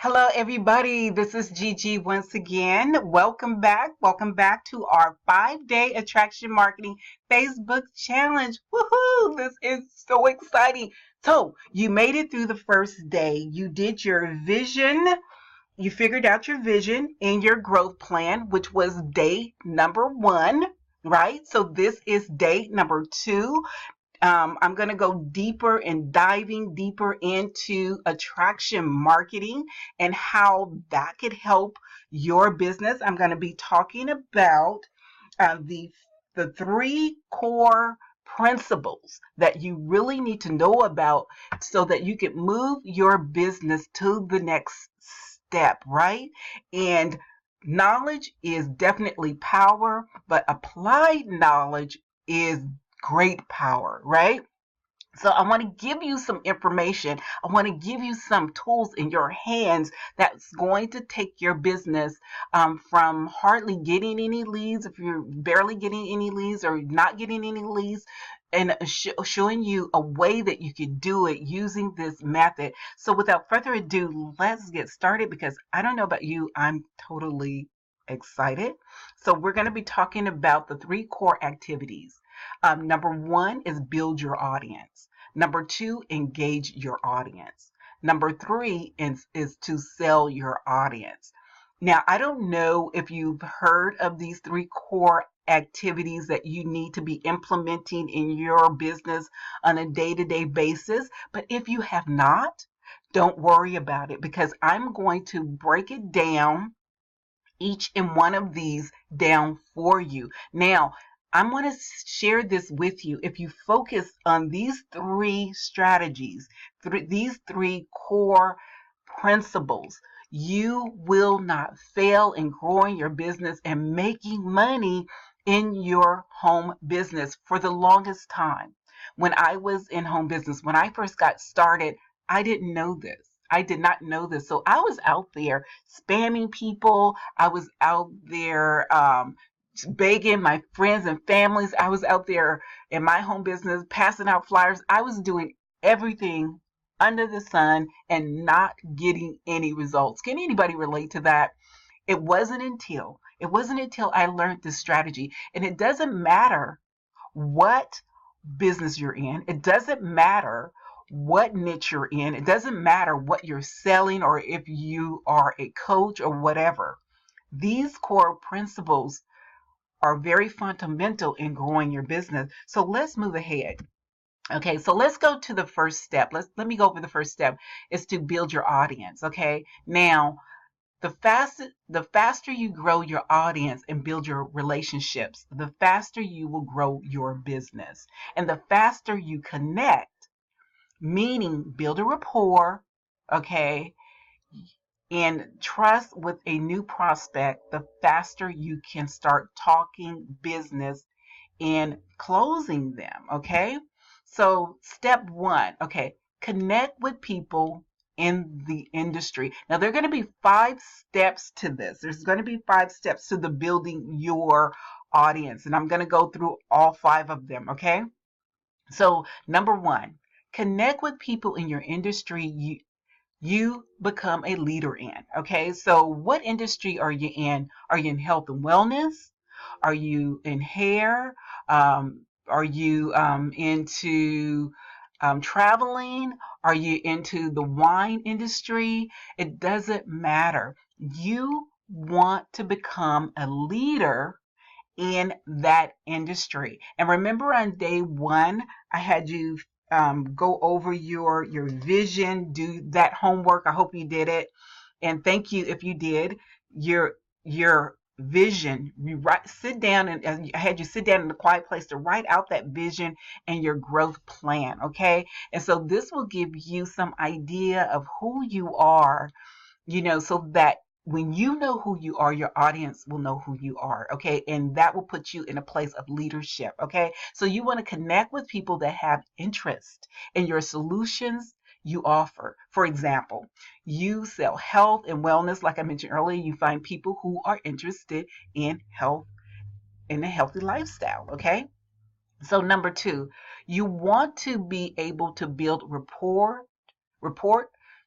Hello, everybody. This is Gigi once again. Welcome back. Welcome back to our 5-day attraction marketing Facebook challenge. Woohoo! This is so exciting. So, you made it through the first day. You did your vision. You figured out your vision and your growth plan, which was day number 1, right? So, this is day number 2. I'm going to go deeper and diving deeper into attraction marketing and how that could help your business. I'm going to be talking about the 3 core principles that you really need to know about so that you can move your business to the next step, right? And knowledge is definitely power, but applied knowledge is great power, right? So I want to give you some information. I want to give you some tools in your hands that's going to take your business from hardly getting any leads, if you're barely getting any leads or not getting any leads, and showing you a way that you can do it using this method. So without further ado, let's get started because I don't know about you, I'm totally excited. So we're going to be talking about the 3 core activities. Number 1 is build your audience. Number 2, engage your audience. Number 3 is to sell your audience. Now, I don't know if you've heard of these 3 core activities that you need to be implementing in your business on a day-to-day basis, but if you have not, don't worry about it because I'm going to break it down, each and one of these down for you. Now, I'm going to share this with you. If you focus on these 3 strategies, these 3 core principles, you will not fail in growing your business and making money in your home business for the longest time. When I was in home business, when I first got started, I didn't know this. I did not know this. So I was out there spamming people. I was out there begging my friends and families. I was out there in my home business passing out flyers. I was doing everything under the sun and not getting any results. Can anybody relate to that? It wasn't until I learned this strategy. And it doesn't matter what business you're in. It doesn't matter what niche you're in. It doesn't matter what you're selling or if you are a coach or whatever. These core principles are very fundamental in growing your business. So let's move ahead. Okay, so let's go to the first step. Let me go over the first step is to build your audience. Okay, now the faster you grow your audience and build your relationships, the faster you will grow your business. And the faster you connect, meaning build a rapport, okay, and trust with a new prospect, the faster you can start talking business and closing them, okay? So step 1, okay, connect with people in the industry. Now there are going to be 5 steps to this. There's going to be 5 steps to the building your audience, and I'm going to go through all 5 of them, okay? So number 1, connect with people in your industry you become a leader in. Okay, so what industry are you in? Are you in health and wellness? Are you in hair? Are you into traveling? Are you into the wine industry? It doesn't matter. You want to become a leader in that industry. And remember on day 1, I had you go over your vision, do that homework. I hope you did it. And thank you if you did. Your vision, sit down and I had you sit down in a quiet place to write out that vision and your growth plan, okay? And so this will give you some idea of who you are, so that when you know who you are, your audience will know who you are, okay? And that will put you in a place of leadership, okay? So you want to connect with people that have interest in your solutions you offer. For example, you sell health and wellness. Like I mentioned earlier, you find people who are interested in health, in a healthy lifestyle, okay? So number 2, you want to be able to build rapport,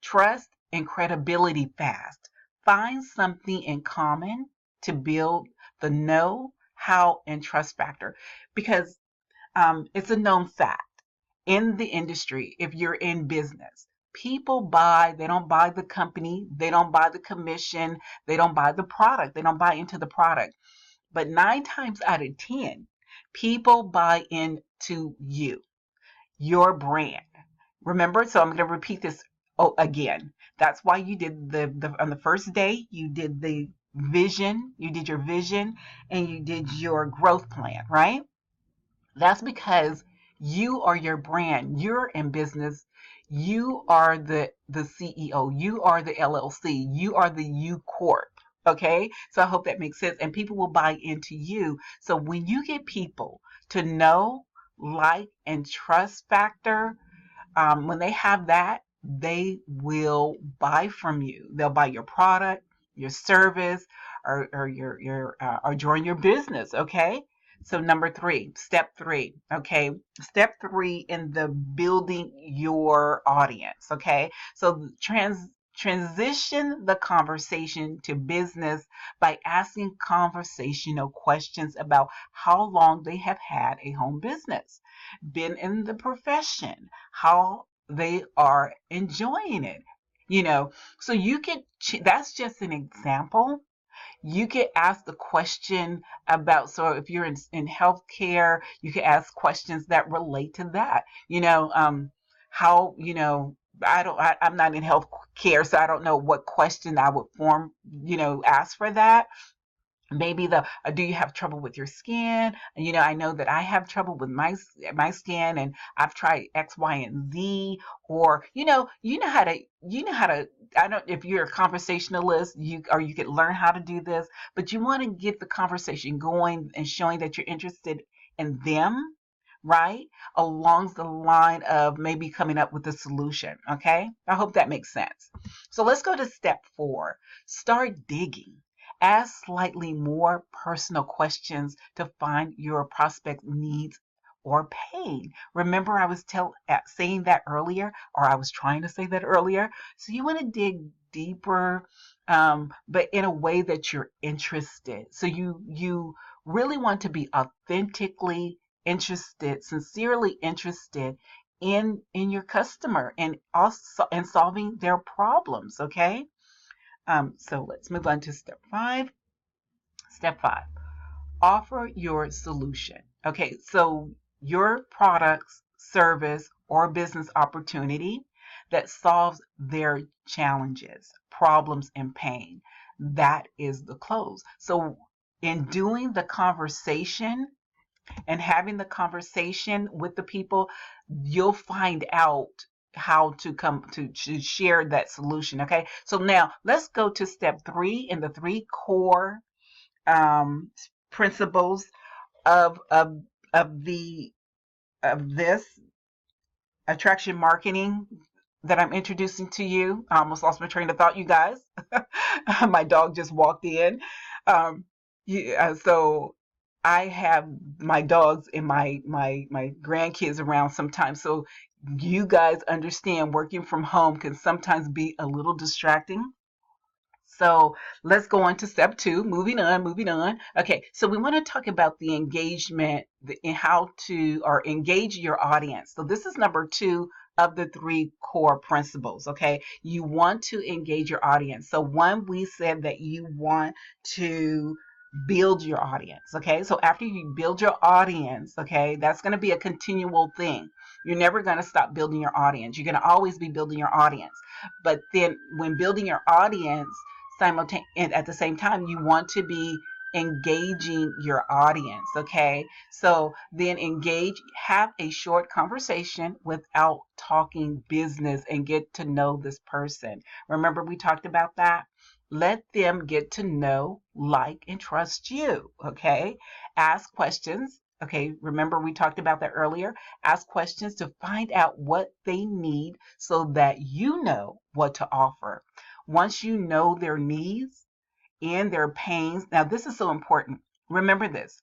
trust, and credibility fast. Find something in common to build the know, how, and trust factor, because it's a known fact in the industry. If you're in business, people buy, they don't buy the company, they don't buy the commission, they don't buy the product, they don't buy into the product. But 9 times out of 10, people buy into you, your brand. Remember, so I'm going to repeat this again. That's why you did the on the first day, you did the vision, you did your vision, and you did your growth plan, right? That's because you are your brand. You're in business. You are the CEO. You are the LLC. You are the U Corp. Okay? So I hope that makes sense. And people will buy into you. So when you get people to know, like, and trust factor, when they have that, they will buy from you. They'll buy your product, your service, or or join your business. Okay. So number three, step three. Okay. Step three in the building your audience. Okay. So transition the conversation to business by asking conversational questions about how long they have had a home business, been in the profession, how they are enjoying it. You know, so you could, that's just an example. You could ask the question about, so if you're in healthcare, you could ask questions that relate to that. How, I'm not in healthcare, so I don't know what question I would ask for that. Maybe do you have trouble with your skin? And I know that I have trouble with my skin, and I've tried X, Y, and Z. Or you know how to. I don't, if you're a conversationalist, you could learn how to do this, but you want to get the conversation going and showing that you're interested in them, right? Along the line of maybe coming up with a solution. Okay, I hope that makes sense. So let's go to step 4. Start digging. Ask slightly more personal questions to find your prospect needs or pain. Remember, I was saying that earlier, or I was trying to say that earlier. So you want to dig deeper, but in a way that you're interested. So you really want to be authentically interested, sincerely interested in your customer, and also in solving their problems. Okay. So let's move on to step 5. Step 5, offer your solution. Okay, so your products, service, or business opportunity that solves their challenges, problems, and pain. That is the close. So in doing the conversation and having the conversation with the people, you'll find out how to come to share that solution. Okay, so now let's go to step 3 in the 3 core principles of of of the of this attraction marketing that I'm introducing to you. I almost lost my train of thought, you guys. My dog just walked in. So I have my dogs and my grandkids around sometimes. So you guys understand, working from home can sometimes be a little distracting. So let's go on to step 2. Moving on, moving on. Okay, so we want to talk about the engagement, in how to or engage your audience. So this is number 2 of the 3 core principles. Okay, you want to engage your audience. So one, we said that you want to build your audience. Okay, so after you build your audience, okay, that's going to be a continual thing. You're never going to stop building your audience. You're going to always be building your audience. But then when building your audience, and at the same time, you want to be engaging your audience. Okay, so then have a short conversation without talking business, and get to know this person. Remember, we talked about that. Let them get to know, like, and trust you. Okay, ask questions. Okay, remember we talked about that earlier. Ask questions to find out what they need so that you know what to offer. Once you know their needs and their pains, now this is so important. Remember this.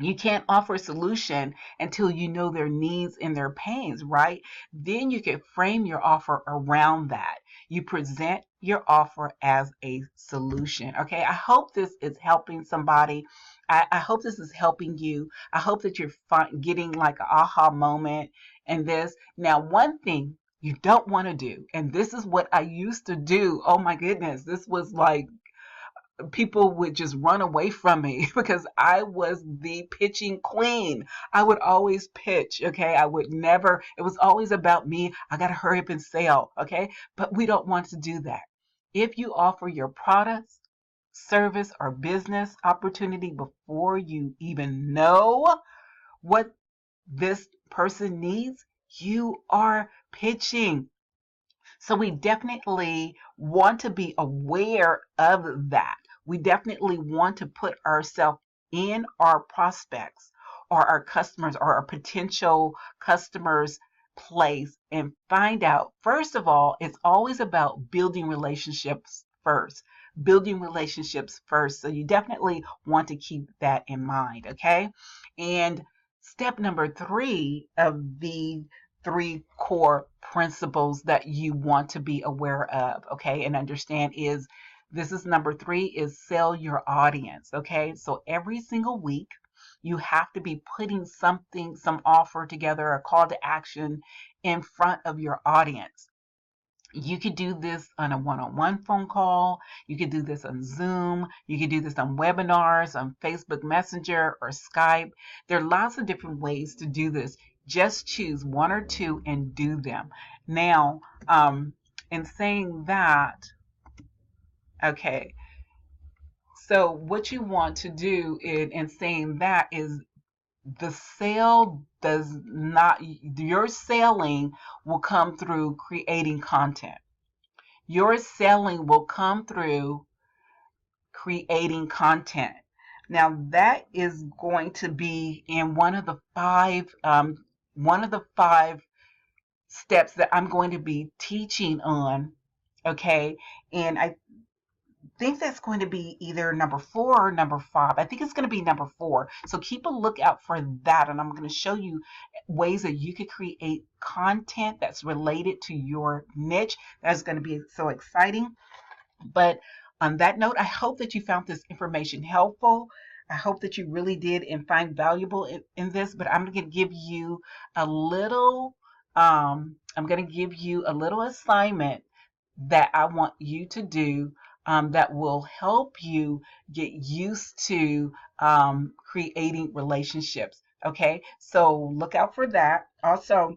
You can't offer a solution until you know their needs and their pains, right? Then you can frame your offer around that. You present your offer as a solution. Okay, I hope this is helping somebody. I hope this is helping you. I hope that you're getting like an aha moment in this. Now, one thing you don't want to do, and this is what I used to do. Oh my goodness, this was like people would just run away from me because I was the pitching queen. I would always pitch, okay? I would never, it was always about me. I got to hurry up and sell, okay? But we don't want to do that. If you offer your products, service, or business opportunity before you even know what this person needs, you are pitching. So we definitely want to be aware of that. We definitely want to put ourselves in our prospects or our customers or our potential customers' place and find out. First of all, it's always about building relationships first. Building relationships first. So you definitely want to keep that in mind, okay? And step number 3 of the 3 core principles that you want to be aware of, okay, and understand is this is number 3 is sell your audience, okay? So every single week you have to be putting something, some offer together, a call to action in front of your audience. You could do this on a one-on-one phone call. You could do this on Zoom. You could do this on webinars, on Facebook Messenger or Skype. There are lots of different ways to do this. Just choose 1 or 2 and do them. Now, in saying that, okay, so what you want to do in saying that is the sale does not, your selling will come through creating content. Your selling will come through creating content. Now that is going to be in one of the five steps that I'm going to be teaching on. Okay, and I think that's going to be either number 4 or number 5. I think it's going to be number 4. So keep a lookout for that, and I'm going to show you ways that you could create content that's related to your niche. That's going to be so exciting. But on that note, I hope that you found this information helpful. I hope that you really did and find valuable in this. But I'm going to give you a little. I'm going to give you a little assignment that I want you to do that will help you get used to creating relationships. Okay, so look out for that. Also,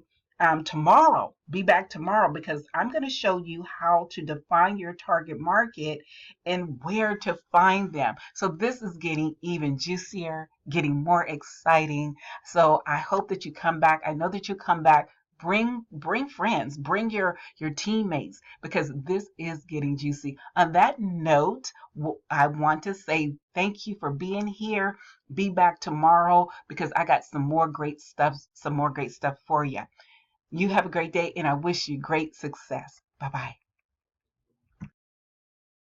tomorrow, be back tomorrow because I'm going to show you how to define your target market and where to find them. So this is getting even juicier, getting more exciting. So I hope that you come back. I know that you come back. Bring friends, bring your teammates because this is getting juicy. On that note, I want to say thank you for being here. Be back tomorrow because I got some more great stuff for you. You have a great day and I wish you great success. Bye-bye.